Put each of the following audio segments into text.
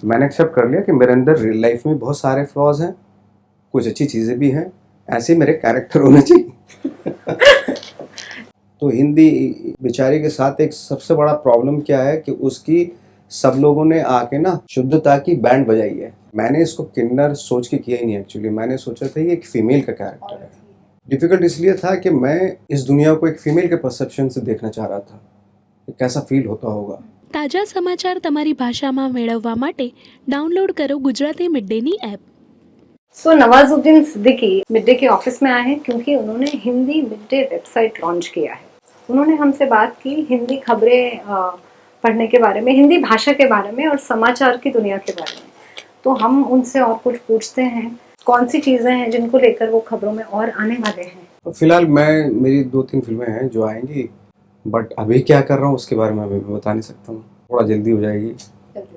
मैंने एक्सेप्ट कर लिया कि मेरे अंदर रियल लाइफ में बहुत सारे फ्लॉज हैं, कुछ अच्छी चीज़ें भी हैं, ऐसे मेरे कैरेक्टर होने चाहिए। तो हिंदी बेचारी के साथ एक सबसे बड़ा प्रॉब्लम क्या है कि उसकी सब लोगों ने आके ना शुद्धता की बैंड बजाई है। मैंने इसको किन्नर सोच के किया ही नहीं, एक्चुअली मैंने सोचा था ये एक फीमेल का कैरेक्टर है। डिफ़िकल्ट इसलिए था कि मैं इस दुनिया को एक फीमेल के परसेप्शन से देखना चाह रहा था कि कैसा फील होता होगा। તાજા સમાચાર તમારી ભાષામાં મેળવવા માટે ડાઉનલોડ કરો ગુજરાતી મિડ ડેની એપ। सो नवाजुद्दीन सिद्दीकी मिड डे के ऑफिस में आए हैं क्योंकि उन्होंने Hindi mid day website launch किया है। उन्होंने हमसे बात की हिंदी खबरें पढ़ने के बारे में, हिंदी भाषा के बारे में और समाचार की दुनिया के बारे में। तो हम उनसे और कुछ पूछते हैं, कौन सी चीज़ें हैं जिनको लेकर वो खबरों में और आने वाले हैं। तो फिलहाल मेरी 2-3 फिल्में हैं जो आएंगी, बट अभी क्या कर रहा हूँ उसके बारे में अभी बता नहीं सकता हूँ, थोड़ा जल्दी हो जाएगी।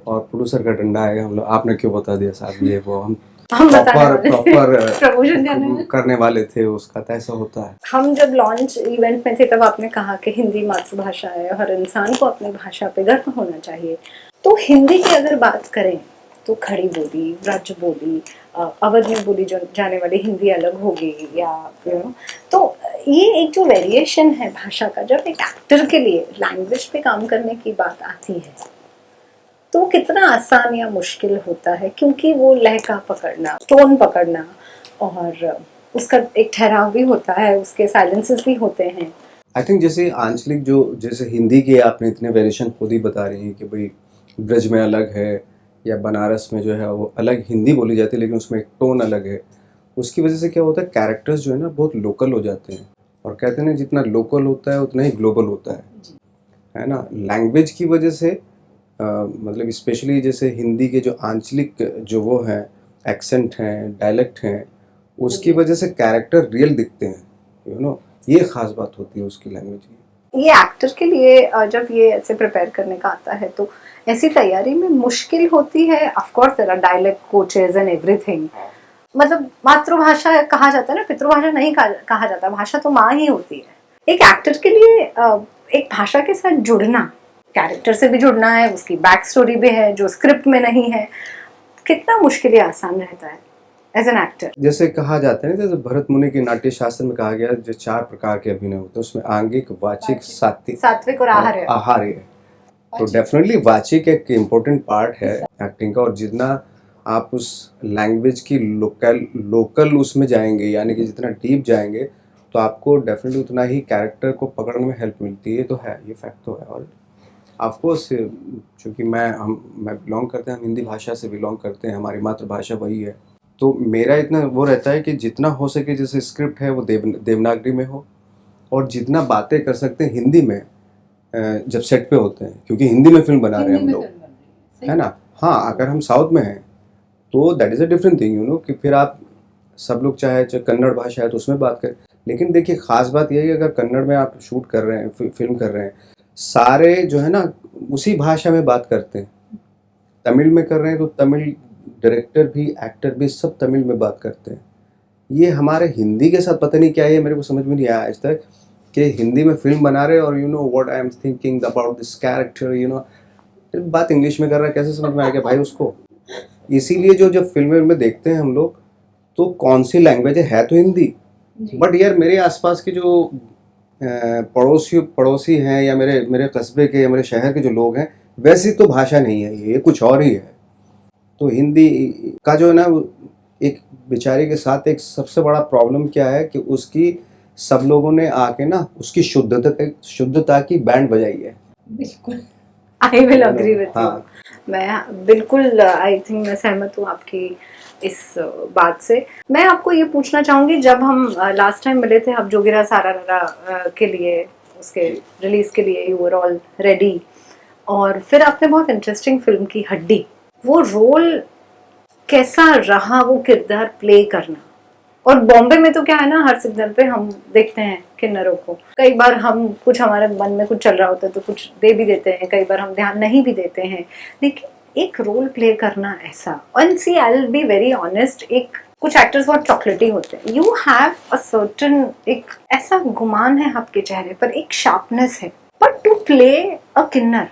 और प्रोड्यूसर का डंडा आएगा, हम लोग आपने क्यों बता दिया साहब, ये वो हम प्रॉपर करने वाले थे उसका, तो ऐसा होता है। हम जब लॉन्च इवेंट में थे तब आपने कहा कि हिंदी मातृभाषा है, हर इंसान को अपनी भाषा पे गर्व होना चाहिए। तो हिंदी की अगर बात करें तो खड़ी बोली, ब्रज बोली, अवध में बोली जाने वाली हिंदी अलग होगी या तो ये एक जो वेरिएशन है भाषा का, जब एक एक्टर के लिए लैंग्वेज पे काम करने की बात आती है तो कितना आसान या मुश्किल होता है, क्योंकि वो लहका पकड़ना, टोन पकड़ना और उसका एक ठहराव भी होता है, उसके साइलेंसेस भी होते हैं। आई थिंक जैसे आंचलिक जैसे हिंदी के आपने इतने वेरिएशन खुद ही बता रही हैं कि भाई ब्रज में अलग है या बनारस में जो है वो अलग हिंदी बोली जाती है, लेकिन उसमें एक टोन अलग है। उसकी वजह से क्या होता है, कैरेक्टर्स जो है ना बहुत लोकल हो जाते हैं, और कहते हैं ना जितना लोकल होता है उतना ही ग्लोबल होता है ना। लैंग्वेज की वजह से मतलब स्पेशली जैसे हिंदी के जो आंचलिक जो वो हैं एक्सेंट हैं, डायलेक्ट हैं, उसकी वजह से कैरेक्टर रियल दिखते हैं, ये ख़ास बात होती है उसकी लैंग्वेज की। ये एक्टर के लिए जब ये ऐसे प्रिपेयर करने का आता है तो ऐसी तैयारी में मुश्किल होती है। Of course there are dialect coaches and everything. मतलब मातृभाषा कहा जाता है ना, पितृभाषा नहीं कहा जाता, भाषा तो माँ ही होती है। एक एक्टर के लिए एक भाषा के साथ जुड़ना, कैरेक्टर से भी जुड़ना है, उसकी बैक स्टोरी भी है जो स्क्रिप्ट में नहीं है, कितना मुश्किल या आसान रहता है एज एन एक्टर। जैसे कहा जाता है ना, जैसे भरत मुनि के नाट्य शास्त्र में कहा गया जो 4 प्रकार के अभिनय होते हैं, उसमें आंगिक, वाचिक, सात्विक और आहार्य। तो डेफिनेटली वाचिक एक इम्पोर्टेंट पार्ट है एक्टिंग का, और जितना आप उस लैंग्वेज की लोकल उसमें जाएंगे, यानी कि जितना डीप जाएंगे, तो आपको डेफिनेटली उतना ही कैरेक्टर को पकड़ने में हेल्प मिलती है। तो है, ये फैक्ट तो है। और ऑफकोर्स चूँकि मैं बिलोंग करते हैं, हम हिंदी भाषा से बिलोंग करते हैं, हमारी मातृभाषा वही है, तो मेरा इतना वो रहता है कि जितना हो सके जैसे स्क्रिप्ट है वो देवनागरी में हो, और जितना बातें कर सकते हैं हिंदी में जब सेट पे होते हैं, क्योंकि हिंदी में फिल्म बना रहे हैं हम लोग, है ना। हाँ, अगर हम साउथ में हैं तो that is a different thing, कि फिर आप सब लोग चाहे कन्नड़ भाषा है तो उसमें बात करें। लेकिन देखिए ख़ास बात यह है कि अगर कन्नड़ में आप शूट कर रहे हैं, फिल्म कर रहे हैं, सारे जो है ना उसी भाषा में बात करते हैं। तमिल में कर रहे हैं तो तमिल डायरेक्टर भी, एक्टर भी सब तमिल में बात करते हैं। ये हमारे हिंदी के साथ पता नहीं क्या है, मेरे को समझ में नहीं आया आज तक कि हिंदी में फिल्म बना रहे और what I am thinking about this character, बात इंग्लिश में कर रहा है, कैसे समझ में आ गया भाई उसको। इसीलिए जब फिल्में में देखते हैं हम लोग, तो कौन सी लैंग्वेज है तो हिंदी, बट यार मेरे आसपास के जो पड़ोसी हैं या मेरे कस्बे के या मेरे शहर के जो लोग हैं, वैसी तो भाषा नहीं है, ये कुछ और ही है। तो हिंदी का जो है ना एक बेचारी के साथ एक सबसे बड़ा प्रॉब्लम क्या है कि उसकी सब लोगों ने आके ना उसकी शुद्धता की बैंड बजाई है। बिल्कुल, I will agree with you. मैं बिल्कुल आई थिंक मैं सहमत हूँ आपकी इस बात से। मैं आपको ये पूछना चाहूँगी, जब हम लास्ट टाइम मिले थे अब जोगिरा सारारा के लिए, उसके रिलीज के लिए यू वर ऑल रेडी, और फिर आपने बहुत इंटरेस्टिंग फिल्म की हड्डी। वो रोल कैसा रहा, वो किरदार प्ले करना? और बॉम्बे में तो क्या है ना, हर सिग्नल पे हम देखते हैं किन्नरों को। कई बार हम कुछ, हमारे मन में कुछ चल रहा होता है तो कुछ दे भी देते हैं, कई बार हम ध्यान नहीं भी देते हैं, लेकिन एक रोल प्ले करना ऐसा। And see I will be very honest, एक कुछ एक्टर्स बहुत चॉकलेटी होते हैं, यू हैव अ सर्टेन, एक ऐसा गुमान है आपके चेहरे पर, एक शार्पनेस है, बट टू प्ले अ किन्नर,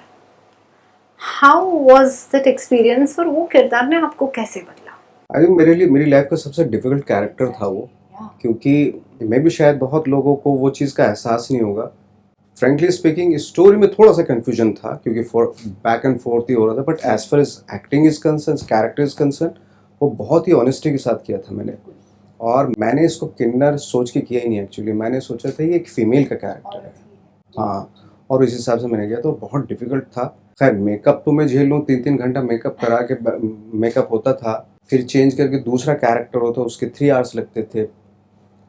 हाउ वाज दैट एक्सपीरियंस और वो किरदार ने आपको कैसे बदला? आई थिंक मेरे लिए मेरी लाइफ का सबसे डिफिकल्ट कैरेक्टर था वो, क्योंकि मैं भी शायद बहुत लोगों को वो चीज़ का एहसास नहीं होगा। फ्रेंकली स्पीकिंग स्टोरी में थोड़ा सा कन्फ्यूजन था क्योंकि बैक एंड फोर्थ ही हो रहा था, but as far as acting is concern, character is concern, वो बहुत ही ऑनेस्टी के साथ किया था मैंने। और मैंने इसको किन्नर सोच के किया ही नहीं, एक्चुअली मैंने सोचा था ये एक फीमेल का कैरेक्टर है, हाँ, और इस हिसाब से मैंने किया तो बहुत डिफिकल्ट था। खैर मेकअप तो मैं झेल लूँ, 3-3 घंटा मेकअप करा के मेकअप होता था, फिर चेंज करके दूसरा कैरेक्टर होता, उसके 3 आवर्स लगते थे।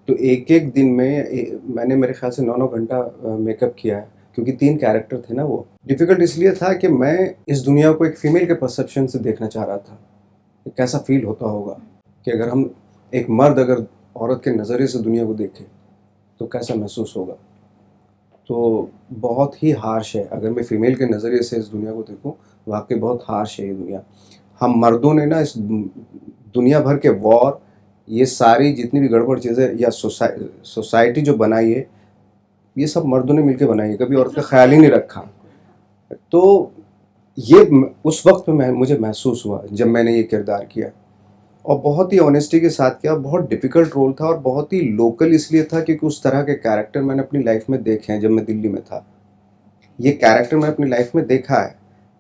तो एक एक दिन में मैंने मेरे ख्याल से 9-9 घंटा मेकअप किया है, क्योंकि 3 कैरेक्टर थे ना। वो डिफ़िकल्ट इसलिए था कि मैं इस दुनिया को एक फ़ीमेल के परसेप्शन से देखना चाह रहा था, कि कैसा फ़ील होता होगा कि अगर हम एक मर्द अगर औरत के नज़रिए से दुनिया को देखे तो कैसा महसूस होगा। तो बहुत ही हार्श है, अगर मैं फ़ीमेल के नज़रिए से इस दुनिया को देखूं, वाकई बहुत हार्श है ये दुनिया। हम मर्दों ने ना इस दुनिया भर के वॉर, ये सारी जितनी भी गड़बड़ चीज़ें या सोसाइटी जो बनाई है, ये सब मर्दों ने मिलकर बनाई है, कभी औरत का ख्याल ही नहीं रखा। तो ये उस वक्त में मुझे महसूस हुआ जब मैंने ये किरदार किया, और बहुत ही ऑनेस्टी के साथ किया। बहुत डिफ़िकल्ट रोल था और बहुत ही लोकल इसलिए था क्योंकि उस तरह के कैरेक्टर मैंने अपनी लाइफ में देखे हैं। जब मैं दिल्ली में था, ये कैरेक्टर मैंने अपनी लाइफ में देखा है।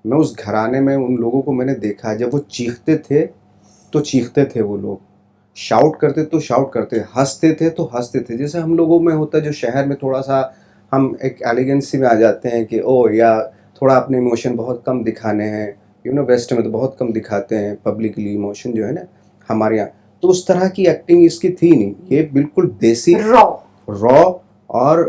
मैं उस घराने में उन लोगों को मैंने देखा है, जब वो चीखते थे तो चीखते थे, वो लोग शाउट करते तो शाउट करते, हंसते थे तो हंसते थे। जैसे हम लोगों में होता है, जो शहर में थोड़ा सा हम एक एलिगेंसी में आ जाते हैं कि ओ, या थोड़ा अपने इमोशन बहुत कम दिखाने हैं, वेस्ट में तो बहुत कम दिखाते हैं पब्लिकली इमोशन जो है ना हमारे यहाँ। तो उस तरह की एक्टिंग इसकी थी नहीं, ये बिल्कुल देसी रॉ। और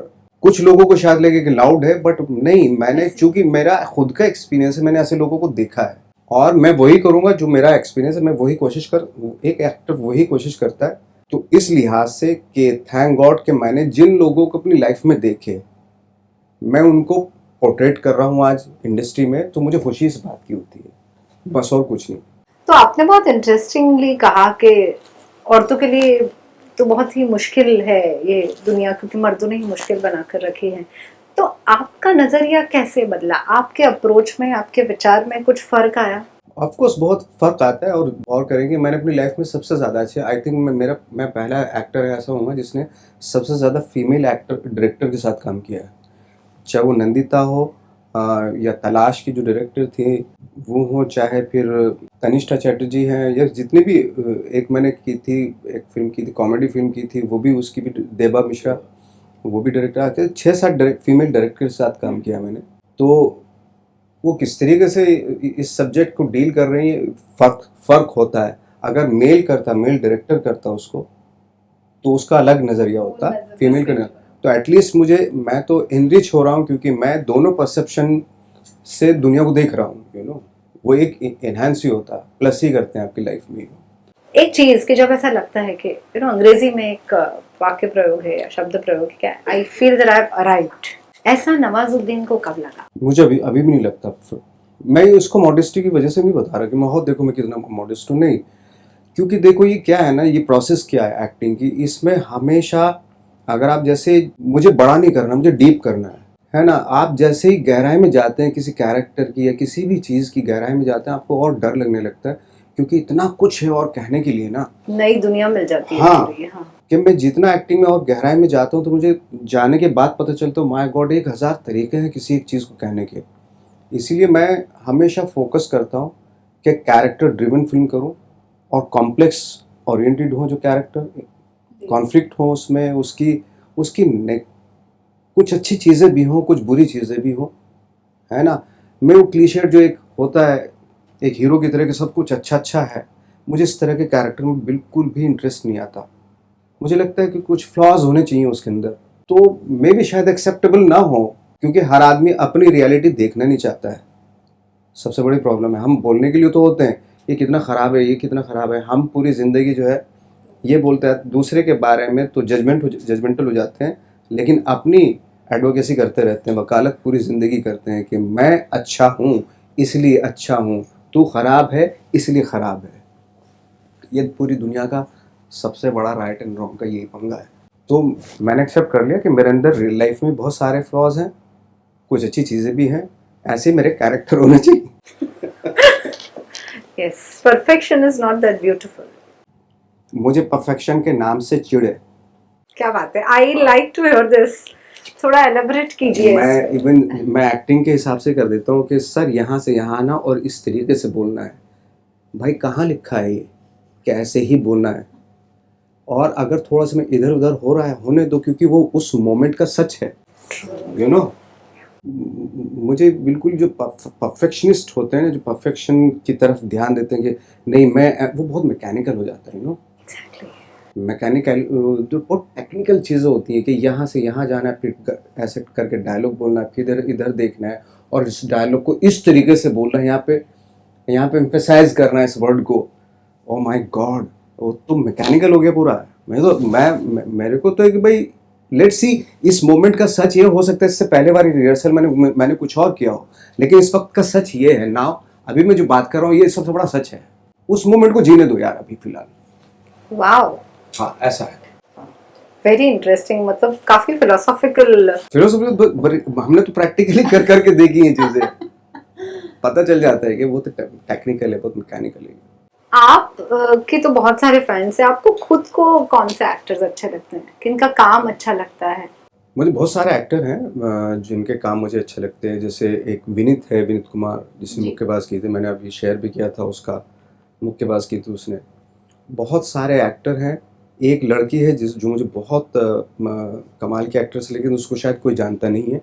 कुछ लोगों को शायद लगे कि लाउड है, बट नहीं, मैंने चूंकि मेरा खुद का एक्सपीरियंस है, मैंने ऐसे लोगों को देखा है और मैं वही करूंगा जो मेरा एक्सपीरियंस है। मैं वही एक एक्टर वही कोशिश करता है। तो इस लिहाज से कि थैंक गॉड कि मैंने जिन लोगों को अपनी लाइफ में देखे, मैं उनको पोर्ट्रेट कर रहा हूँ आज इंडस्ट्री में, तो मुझे खुशी इस बात की होती है, बस और कुछ नहीं। तो आपने बहुत इंटरेस्टिंगली कहा कि औरतों के लिए तो बहुत ही मुश्किल है ये दुनिया, क्योंकि मर्दों ने ही मुश्किल बनाकर रखी है। तो आपका नजरिया कैसे बदला? आपके अप्रोच में, आपके विचार में कुछ फर्क आया? ऑफ कोर्स बहुत फ़र्क आता है, और गौर करेंगे मैंने अपनी लाइफ में सबसे ज़्यादा अच्छे, आई थिंक मैं पहला एक्टर ऐसा हूँगा जिसने सबसे ज़्यादा फीमेल एक्टर डायरेक्टर के साथ काम किया है। चाहे वो नंदिता हो या तलाश की जो डायरेक्टर थी वो हो, चाहे फिर तनिष्ठा चैटर्जी हैं, या जितनी भी एक मैंने की थी, एक फिल्म की थी, कॉमेडी फिल्म की थी, वो भी उसकी भी देबा मिश्रा, वो भी डायरेक्टर आते। 6-7 फीमेल डायरेक्टर के साथ काम किया मैंने। तो वो किस तरीके से इस सब्जेक्ट को डील कर रही है, फ़र्क होता है। अगर मेल डायरेक्टर करता उसको, तो उसका अलग नज़रिया होता, फीमेल का नहीं। तो एटलीस्ट मैं तो इनरिच हो रहा हूँ, क्योंकि मैं दोनों परसेप्शन से दुनिया को देख रहा हूँ। वो एक एनहांस ही होता है, प्लस ही करते हैं आपकी लाइफ में। एक चीज कि जब ऐसा लगता है कि अंग्रेजी में एक वाक्य प्रयोग है या शब्द प्रयोग है, I feel that I have arrived, ऐसा नवाजुद्दीन को कब लगा? मुझे अभी भी नहीं लगता। मैं उसको मॉडेस्टी की वजह से नहीं बता रहा कि मैं देखो मैं कितना मॉडेस्ट हूँ, नहीं। क्योंकि देखो ये क्या है ना, ये प्रोसेस क्या है एक्टिंग की, इसमें हमेशा अगर आप जैसे, मुझे बड़ा नहीं करना, मुझे डीप करना है ना। आप जैसे ही गहराई में जाते हैं किसी कैरेक्टर की या किसी भी चीज़ की गहराई में जाते हैं, आपको और डर लगने लगता है, क्योंकि इतना कुछ है और कहने के लिए ना, नई दुनिया मिल जाती है। हाँ, कि मैं जितना एक्टिंग में और गहराई में जाता हूँ तो मुझे जाने के बाद पता चलता है माय गॉड 1000 तरीके हैं किसी एक चीज़ को कहने के। इसीलिए मैं हमेशा फोकस करता हूँ कि कैरेक्टर ड्रिवन फिल्म करूँ और कॉम्प्लेक्स ओरिएंटेड हो, जो कैरेक्टर कॉन्फ्लिक्ट हो उसमें, उसकी कुछ अच्छी चीज़ें भी हों, कुछ बुरी चीज़ें भी हों, है ना। मैं वो क्लीशे जो एक होता है एक हीरो की तरह कि सब कुछ अच्छा है, मुझे इस तरह के कैरेक्टर में बिल्कुल भी इंटरेस्ट नहीं आता। मुझे लगता है कि कुछ फ्लॉज होने चाहिए उसके अंदर, तो मे भी शायद एक्सेप्टेबल ना हो, क्योंकि हर आदमी अपनी रियलिटी देखना नहीं चाहता है। सबसे बड़ी प्रॉब्लम है, हम बोलने के लिए तो होते हैं ये कितना ख़राब है, ये कितना ख़राब है, हम पूरी ज़िंदगी जो है ये बोलते हैं दूसरे के बारे में, तो जजमेंटल हो जाते हैं, लेकिन अपनी एडवोकेसी करते रहते हैं, वकालत पूरी ज़िंदगी करते हैं कि मैं अच्छा हूँ इसलिए अच्छा हूँ, तू ख़राब है इसलिए ख़राब है। ये पूरी दुनिया का सबसे बड़ा राइट एंड रॉन्ग का यही पंगा है। तो मैंने एक्सेप्ट कर लिया कि मेरे अंदर रियल लाइफ में बहुत सारे फ्लॉज हैं, कुछ अच्छी चीज़ें भी हैं, ऐसे मेरे कैरेक्टर होने चाहिए। Yes, perfection is not that beautiful. मुझे परफेक्शन के नाम से चिढ़ है। क्या बात है, I like to hear this, थोड़ा एलेबोरेट कीजिए मैं इसे। इवन मैं एक्टिंग के हिसाब से कर देता हूँ कि सर यहाँ से यहाँ आना और इस तरीके से बोलना है। भाई कहाँ लिखा है ये, कैसे ही बोलना है। और अगर थोड़ा सा मैं इधर उधर हो रहा है होने दो, क्योंकि वो उस मोमेंट का सच है, यू नो। मुझे बिल्कुल जो परफेक्शनिस्ट होते हैं ना, जो परफेक्शन की तरफ ध्यान देते हैं कि नहीं मैं, वो बहुत मैकेनिकल हो जाता है, यू नो। मैकेनिकल जो बहुत टेक्निकल चीज़ें होती हैं कि यहाँ से यहाँ जाना है, फिर ऐसे करके डायलॉग बोलना है, फिर इधर इधर देखना है और इस डायलॉग को इस तरीके से बोलना है, यहाँ पे एम्फेसाइज करना है इस वर्ड को। ओ माय गॉड, वो तो मैकेनिकल हो गया पूरा। मेरे को तो है कि भाई लेट्स सी, इस मोमेंट का सच ये हो सकता है, इससे पहले बार रिहर्सल मैंने कुछ और किया हो, लेकिन इस वक्त का सच ये है नाउ, अभी मैं जो बात कर रहा हूँ ये सबसे बड़ा सच है। उस मोमेंट को जीने दो यार अभी फिलहाल। वाओ, हाँ ऐसा है। वेरी इंटरेस्टिंग, मतलब काफी फिलोसॉफिकल। हमने तो प्रैक्टिकली कर करके देखी हैं चीजें, पता चल जाता है कि वो तो टेक्निकल है, बहुत मैकेनिकल है। आप के तो बहुत सारे फैंस हैं, आपको खुद को कौन से एक्टर्स अच्छे लगते हैं, किनका काम अच्छा लगता है? मुझे बहुत सारे एक्टर हैं जिनके काम मुझे अच्छे लगते हैं। जैसे एक विनीत है, विनीत कुमार, जिसने मुक्केबाज की थी, मैंने अभी शेयर भी किया था उसका, मुक्केबाज की थी उसने। बहुत सारे एक्टर हैं। एक लड़की है जो मुझे बहुत कमाल की एक्ट्रेस, लेकिन उसको शायद कोई जानता नहीं है।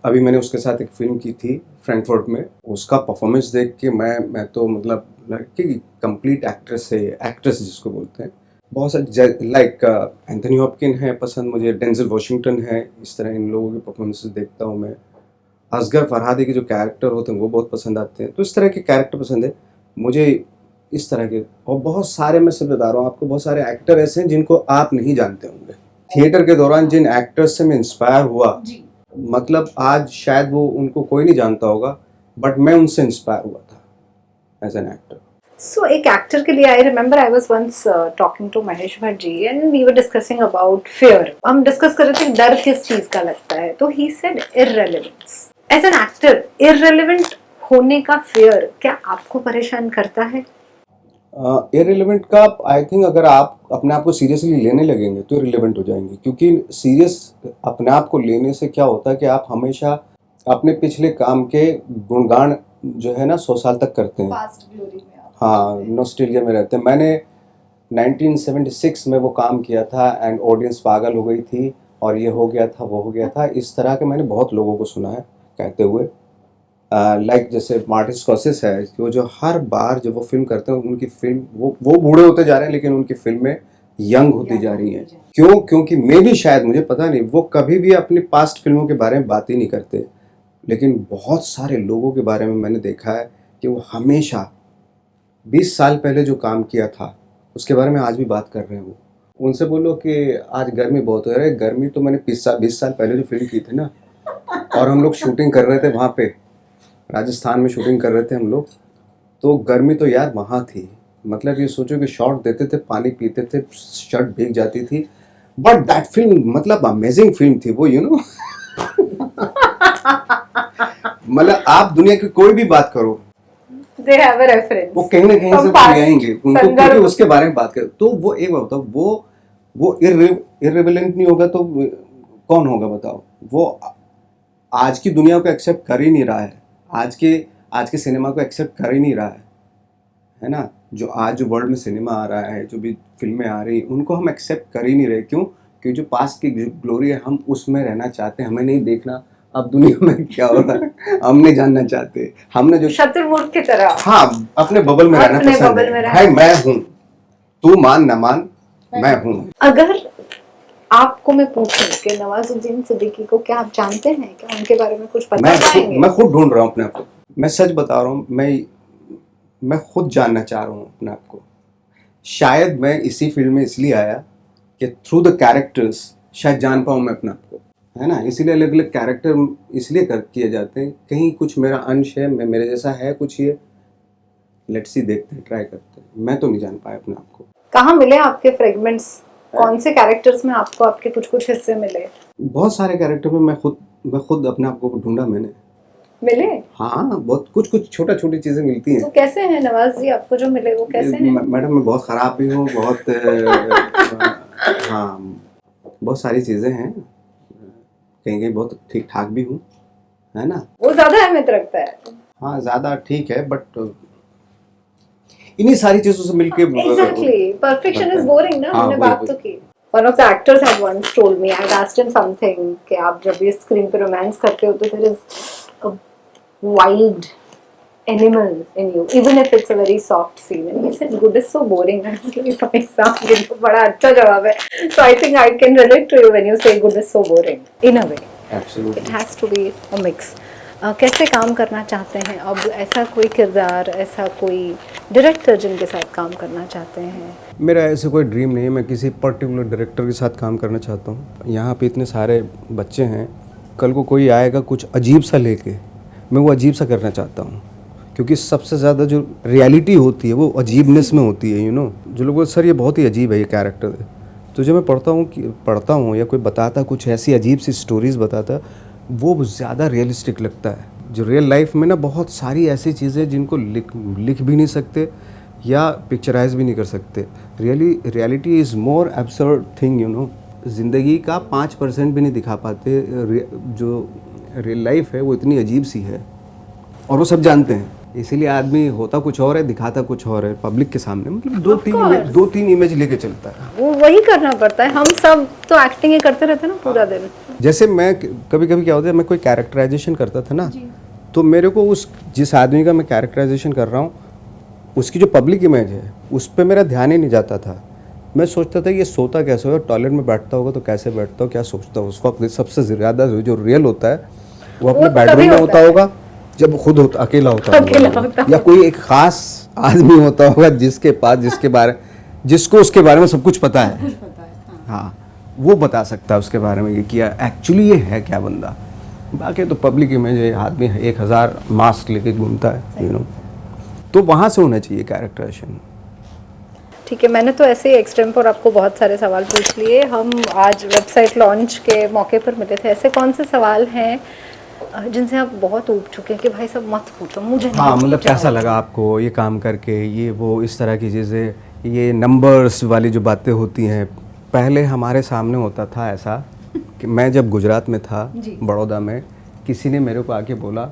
अभी मैंने उसके साथ एक फिल्म की थी फ्रैंकफर्ट में, उसका परफॉर्मेंस देख के मैं तो मतलब लड़की कंप्लीट एक्ट्रेस है, एक्ट्रेस जिसको बोलते हैं। बहुत सारे लाइक एंथनी हॉपकिन है पसंद मुझे, डेंजल वॉशिंगटन है, इस तरह इन लोगों के परफॉर्मेंसेस देखता हूँ मैं। असगर फरहादी के जो कैरेक्टर होते हैं वो बहुत पसंद आते हैं, तो इस तरह के कैरेक्टर पसंद है मुझे, इस तरह के। और बहुत सारे, मैं सब बता रहा हूँ आपको, बहुत सारे एक्टर ऐसे हैं जिनको आप नहीं जानते होंगे। थिएटर के दौरान जिन एक्टर्स से मैं इंस्पायर हुआ, मतलब आज शायद वो उनको कोई नहीं जानता होगा, बट मैं उनसे इंस्पायर हुआ था एज एन एक्टर। सो एक एक्टर के लिए I remember I was once talking to Mahesh Bhatt ji and we were discussing about fear. हम डिस्कस कर रहे थे डर किस चीज का लगता है, तो he said irrelevance. As an actor irrelevant होने का फियर क्या आपको परेशान करता है? इररिलेवेंट का आई थिंक अगर आप अपने आप को सीरियसली लेने लगेंगे तो इररिलेवेंट हो जाएंगे, क्योंकि सीरियस अपने आप को लेने से क्या होता है कि आप हमेशा अपने पिछले काम के गुणगान जो है ना 100 साल तक करते हैं। पास्ट ग्लोरी में आप, हाँ, नॉस्टैल्जिया में रहते हैं। मैंने 1976 में वो काम किया था एंड ऑडियंस पागल हो गई थी और ये हो गया था वो हो गया था, इस तरह के मैंने बहुत लोगों को सुना है कहते हुए। लाइक जैसे मार्टिन स्कॉर्सेज़ है, वो जो हर बार जब वो फिल्म करते हैं उनकी फिल्म वो बूढ़े होते जा रहे हैं, लेकिन उनकी फिल्में यंग होती जा रही हैं। क्यों? क्योंकि मे भी शायद, मुझे पता नहीं, वो कभी भी अपनी पास्ट फिल्मों के बारे में बात ही नहीं करते, लेकिन बहुत सारे लोगों के बारे में मैंने देखा है कि वो हमेशा 20 साल पहले जो काम किया था उसके बारे में आज भी बात कर रहे हैं। वो उनसे बोलो कि आज गर्मी बहुत हो रही है, गर्मी तो मैंने 20 साल पहले जो फिल्म की थी ना, और हम लोग शूटिंग कर रहे थे वहाँ पे, राजस्थान में शूटिंग कर रहे थे हम लोग, तो गर्मी तो यार वहाँ थी। मतलब ये सोचो कि शॉट देते थे, पानी पीते थे, शर्ट भीग जाती थी, बट दैट फिल्म मतलब अमेजिंग फिल्म थी वो, यू नो। मतलब आप दुनिया की कोई भी बात करो, they have a reference, वो कहीं ना कहीं से वो ले आएंगे उनको, क्योंकि उसके बारे में बात करें तो वो एक बात बताओ, वो इररिलेवेंट नहीं होगा तो कौन होगा बताओ? वो आज की दुनिया को एक्सेप्ट कर ही नहीं रहा है, आज के सिनेमा को एक्सेप्ट कर ही नहीं रहा है ना। जो आज जो वर्ल्ड में सिनेमा आ रहा है, जो भी फिल्में आ रही हैं, उनको हम एक्सेप्ट कर ही नहीं रहे। क्यों? क्योंकि जो पास्ट की ग्लोरी है हम उसमें रहना चाहते हैं, हमें नहीं देखना अब दुनिया में क्या हो रहा है, हम नहीं जानना चाहते। हमने जो शत्रुमुख की तरह, हाँ, अपने बबल में रहना पसंद है। भाई मैं हूँ, तू मान ना मान, मैं हूँ। अगर आपको मैं पूछूं कि नवाजुद्दीन सिद्दीकी को क्या आप जानते हैं, क्या उनके बारे में कुछ बता पाएंगे? मैं खुद ढूंढ रहा हूँ अपने आप को, मैं सच बता रहा हूँ, मैं खुद जानना चाह रहा हूँ अपने आप को। शायद मैं इसी फील्ड में इसलिए आया कि थ्रू द कैरेक्टर्स शायद जान पाऊँ मैं अपने आप को, है ना। इसीलिए अलग अलग कैरेक्टर इसलिए किए जाते हैं, कहीं कुछ मेरा अंश है, मेरे जैसा है कुछ, ये लेट्स सी, देखते हैं, ट्राई करते हैं। मैं तो नहीं जान पाया अपने आप को। कहाँ मिले आपके फ्रेगमेंट्स, कौन से कैरेक्टर्स में आपको आपके कुछ हिस्से मिले? बहुत सारे कैरेक्टर में मैं खुद अपने आप को ढूंढा मैंने। मिले? हाँ, बहुत कुछ छोटा छोटी चीजें मिलती तो हैं। कैसे हैं नवाज जी, आपको जो मिले वो कैसे हैं? मैडम मैं बहुत खराब भी हूँ, बहुत हाँ, बहुत सारी चीजें हैं, कहीं कहीं बहुत ठीक ठाक भी हूँ, है ना। वो ज्यादा अहमियत रखता है। हाँ, ज्यादा ठीक है, बट इन्हीं सारी चीजों से मिलके Exactly. Perfection is boring ना, हाँ, हमने वही, बात तो की। One of the actors had once told me, I had asked him something कि आप जब ये स्क्रीन पे रोमांस करते हो तो there is a wild animal in you, even if it's a very soft scene. And he said, good is so boring. I was like, भाई साहब ये तो बड़ा अच्छा जवाब है. So I think I can relate to you when you say good is so boring. In a way, Absolutely. it has to be a mix. कैसे काम करना चाहते हैं अब? ऐसा कोई किरदार, ऐसा कोई डायरेक्टर जिनके साथ काम करना चाहते हैं? मेरा ऐसे कोई ड्रीम नहीं है, मैं किसी पर्टिकुलर डायरेक्टर के साथ काम करना चाहता हूँ। यहाँ पे इतने सारे बच्चे हैं, कल को कोई आएगा कुछ अजीब सा लेके, मैं वो अजीब सा करना चाहता हूँ, क्योंकि सबसे ज़्यादा जो रियलिटी होती है वो अजीबनेस में होती है, जो लोग बोलते सर ये बहुत ही अजीब है ये कैरेक्टर है, तो जब मैं पढ़ता हूँ या कोई बताता कुछ ऐसी अजीब सी स्टोरीज़ बताता, वो ज़्यादा रियलिस्टिक लगता है। जो रियल लाइफ में ना बहुत सारी ऐसी चीज़ें जिनको लिख भी नहीं सकते या पिक्चराइज भी नहीं कर सकते। Reality is more absurd thing, ज़िंदगी का 5% भी नहीं दिखा पाते। जो रियल लाइफ है वो इतनी अजीब सी है और वो सब जानते हैं, इसीलिए आदमी होता कुछ और है, दिखाता कुछ और है पब्लिक के सामने। मतलब दो तीन इमेज लेके चलता है, वो वही करना पड़ता है। हम सब तो एक्टिंग ही करते रहते हैं ना पूरा दिन। जैसे मैं कभी कभी क्या होता है, मैं कोई कैरेक्टराइजेशन करता था ना, तो मेरे को जिस आदमी का मैं कैरेक्टराइजेशन कर रहा हूँ उसकी जो पब्लिक इमेज है उस पर मेरा ध्यान ही नहीं जाता था। मैं सोचता था ये सोता कैसे होगा, टॉयलेट में बैठता होगा तो कैसे बैठता हो, क्या सोचता हो। उस वक्त सबसे ज़्यादा जो रियल होता है वो अपने बेडरूम में होता होगा, जब खुद अकेला होता होगा, या कोई एक खास आदमी होता होगा जिसको उसके बारे में सब कुछ पता है। हाँ, वो बता सकता है उसके बारे में कि एक्चुअली ये है क्या बंदा। बाकी तो पब्लिक इमेज है, आदमी 1000 मास्क लेके घूमता है, तो वहाँ से होना चाहिए कैरेक्टराइजेशन। ठीक है, मैंने तो ऐसे ही एक्सटेम्पोर आपको बहुत सारे सवाल पूछ लिए। हम आज वेबसाइट लॉन्च के मौके पर मिले थे। ऐसे कौन से सवाल हैं जिनसे आप बहुत ऊब चुके हैं कि भाई सब मत पूछो मुझे? हाँ, मतलब कैसा लगा आपको ये काम करके, ये वो इस तरह की चीज़ें, ये नंबर्स वाली जो बातें होती हैं। पहले हमारे सामने होता था ऐसा कि मैं जब गुजरात में था, बड़ौदा में, किसी ने मेरे को आके बोला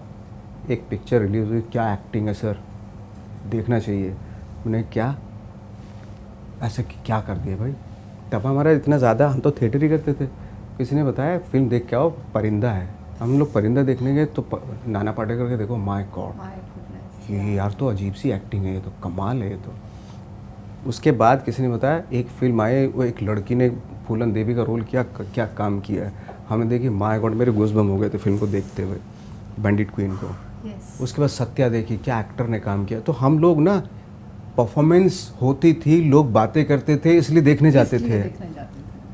एक पिक्चर रिलीज़ हुई, क्या एक्टिंग है सर, देखना चाहिए। मैंने क्या ऐसा क्या कर दिया भाई। तब हमारा इतना ज़्यादा, हम तो थिएटर ही करते थे। किसी ने बताया फिल्म देख के आओ, परिंदा है। हम लोग परिंदा देखने गए तो नाना पाटेकर के देखो, माय गॉड ये यार तो अजीब सी एक्टिंग है, ये तो कमाल है ये तो। उसके बाद किसी ने बताया एक फिल्म आई, वो एक लड़की ने फूलन देवी का रोल किया, क्या काम किया है। हमने देखी, माय गॉड मेरे गूज़बम्प हो गए थे फिल्म को देखते हुए, बैंडिट क्वीन को। उसके बाद सत्या देखी, क्या एक्टर ने काम किया। तो हम लोग ना, परफॉर्मेंस होती थी, लोग बातें करते थे, इसलिए देखने जाते थे।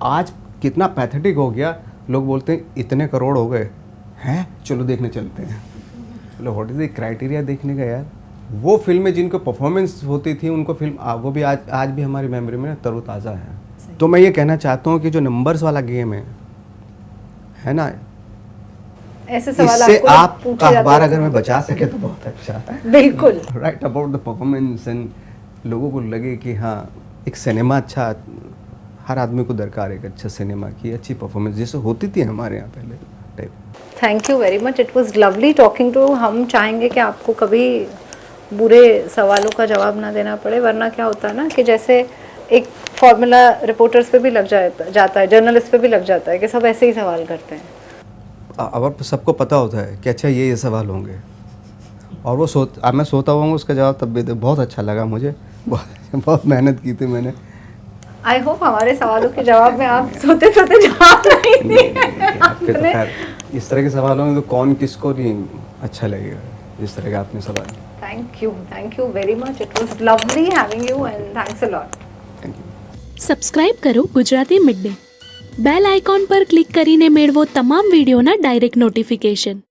आज कितना पैथेटिक हो गया, लोग बोलते हैं इतने करोड़ हो गए हैं, चलो देखने चलते हैं। बोलो व्हाट इज़ द क्राइटेरिया देखने का यार। वो फिल्में जिनको परफॉर्मेंस होती थी उनको फिल्म वो भी आज भी हमारी मेमोरी में तरोताज़ा है। तो मैं ये कहना चाहता हूँ कि जो नंबर्स वाला गेम है ना, ऐसे सवाल इससे आपको आपका अखबार अगर मैं बचा सके तो बहुत अच्छा है। बिल्कुल right about the performance, and लोगों को लगे कि हाँ एक सिनेमा अच्छा, हर आदमी को दरकार है एक अच्छा सिनेमा की अच्छी परफॉर्मेंस जैसे होती थी हमारे यहाँ पहले type. Thank you very much, it was lovely talking to. हम चाहेंगे कि आपको कभी बुरे सवालों का जवाब ना देना पड़े, वरना क्या होता है ना कि जैसे एक फॉर्मूला रिपोर्टर्स पे भी लग जाता है, जर्नलिस्ट पे भी लग जाता है कि सब ऐसे ही सवाल करते हैं। अब सबको पता होता है कि अच्छा ये सवाल होंगे, और वो मैं सोता हुआ उसका जवाब तब भी बहुत अच्छा लगा मुझे। बहुत मेहनत की थी मैंने। आई होप हमारे सवालों के जवाब में आप सोते सोते जवाब नहीं दिए। आपके तो खैर इस तरह के सवाल होंगे तो कौन किसको नहीं अच्छा लगेगा, जिस तरह का आपने सवाल। Thank you very much, it was lovely having you and thanks a lot. Thank you. Subscribe કરો Gujarati mid day. Bell icon પર ક્લિક કરીને મેળવો તમામ વિડીયોના ડાયરેક્ટ નોટિફિકેશન.